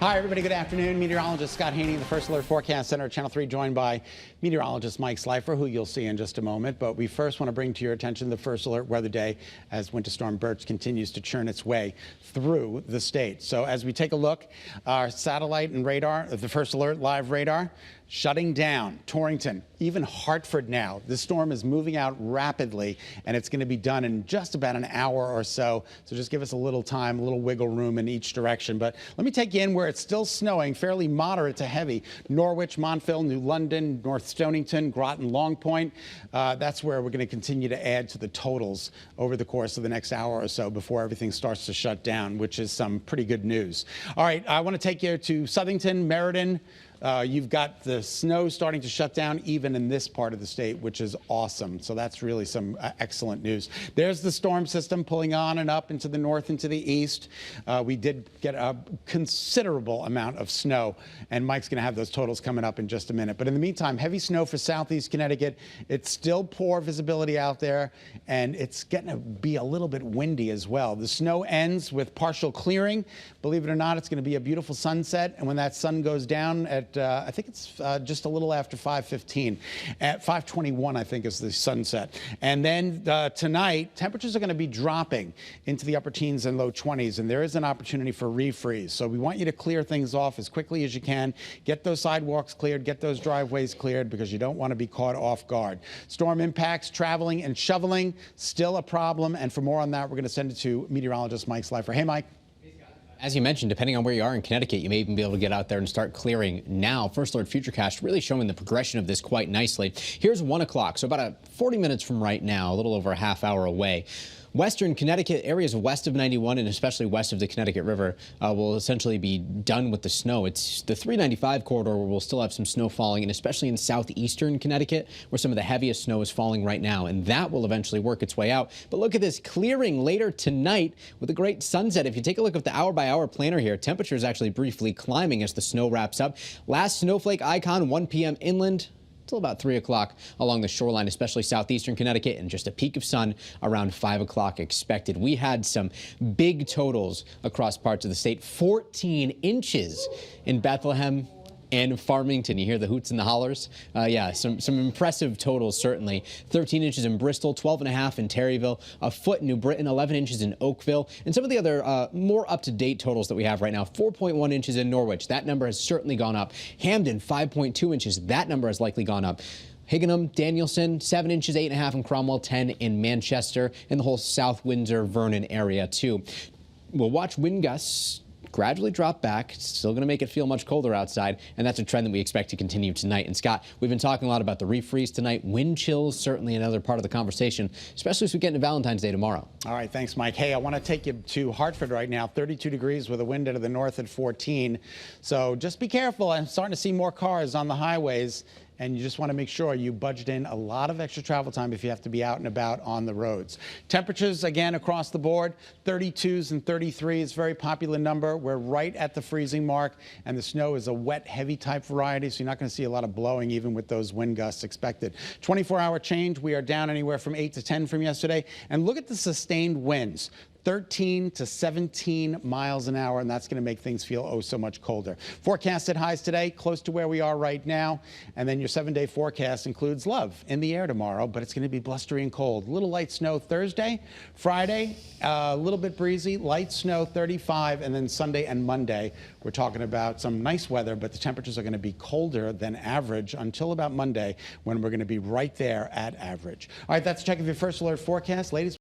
Hi, everybody. Good afternoon. Meteorologist Scot Haney, the First Alert Forecast Center at Channel 3, joined by meteorologist Mike Slifer, who you'll see in just a moment. But we first want to bring to your attention the First Alert weather day as Winter Storm Birch continues to churn its way through the state. So as we take a look, our satellite and radar, the First Alert live radar, shutting down Torrington, even Hartford now. This storm is moving out rapidly, and it's going to be done in just about an hour or so. So just give us a little time, a little wiggle room in each direction. But let me take you in where it's still snowing, fairly moderate to heavy. Norwich, Montville, New London, North Stonington, Groton, Long Point. That's where we're going to continue to add to the totals over the course of the next hour or so before everything starts to shut down, which is some pretty good news. All right, I want to take you to Southington, Meriden. You've got the snow starting to shut down even in this part of the state, which is awesome. So that's really some excellent news. There's the storm system pulling on and up into the north and to the east. We did get a considerable amount of snow, and Mike's going to have those totals coming up in just a minute. But in the meantime, heavy snow for southeast Connecticut. It's still poor visibility out there, and it's getting to be a little bit windy as well. The snow ends with partial clearing. Believe it or not, it's going to be a beautiful sunset, and when that sun goes down at I think it's just a little after 5:15. At 5:21, I think, is the sunset. And then tonight, temperatures are going to be dropping into the upper teens and low 20s, and there is an opportunity for refreeze. So we want you to clear things off as quickly as you can. Get those sidewalks cleared, get those driveways cleared, because you don't want to be caught off guard. Storm impacts, traveling and shoveling, still a problem. And for more on that, we're going to send it to meteorologist Mike Slifer. Hey, Mike. As you mentioned, depending on where you are in Connecticut, you may even be able to get out there and start clearing now. First Alert Futurecast really showing the progression of this quite nicely. Here's 1 o'clock, so about 40 minutes from right now, a little over a half hour away. Western Connecticut, areas west of 91 and especially west of the Connecticut River will essentially be done with the snow. It's the 395 corridor where we'll still have some snow falling, and especially in southeastern Connecticut where some of the heaviest snow is falling right now, and that will eventually work its way out. But look at this clearing later tonight with a great sunset. If you take a look at the hour-by-hour planner here, temperature is actually briefly climbing as the snow wraps up. Last snowflake icon, 1 p.m. inland, till about 3 o'clock along the shoreline, especially southeastern Connecticut, and just a peak of sun around 5 o'clock expected. We had some big totals across parts of the state. 14 inches in Bethlehem and Farmington. You hear the hoots and the hollers? Yeah, some impressive totals, certainly. 13 inches in Bristol, 12.5 in Terryville, a foot in New Britain, 11 inches in Oakville, and some of the other more up-to-date totals that we have right now. 4.1 inches in Norwich. That number has certainly gone up. Hamden, 5.2 inches. That number has likely gone up. Higginham, Danielson, 7 inches, 8.5 in Cromwell, 10 in Manchester, and the whole South Windsor, Vernon area, too. We'll watch wind gusts gradually drop back. It's still going to make it feel much colder outside, and that's a trend that we expect to continue tonight. And Scott, we've been talking a lot about the refreeze tonight. Wind chills, certainly another part of the conversation, especially as we get into Valentine's Day tomorrow. All right, thanks, Mike. Hey, I want to take you to Hartford right now, 32 degrees with a wind out of the north at 14. So just be careful. I'm starting to see more cars on the highways, and you just want to make sure you budget in a lot of extra travel time if you have to be out and about on the roads. Temperatures, again, across the board, 32s and 33s, very popular number. We're right at the freezing mark, and the snow is a wet, heavy type variety, so you're not going to see a lot of blowing even with those wind gusts expected. 24-hour change, we are down anywhere from 8 to 10 from yesterday. And look at the sustained winds. 13 to 17 miles an hour, and that's going to make things feel oh so much colder. Forecasted highs today, close to where we are right now. And then your 7-day forecast includes love in the air tomorrow, but it's going to be blustery and cold. A little light snow Thursday. Friday, a little bit breezy, light snow 35, and then Sunday and Monday, we're talking about some nice weather, but the temperatures are going to be colder than average until about Monday, when we're going to be right there at average. All right, that's a check of your First Alert forecast. Ladies,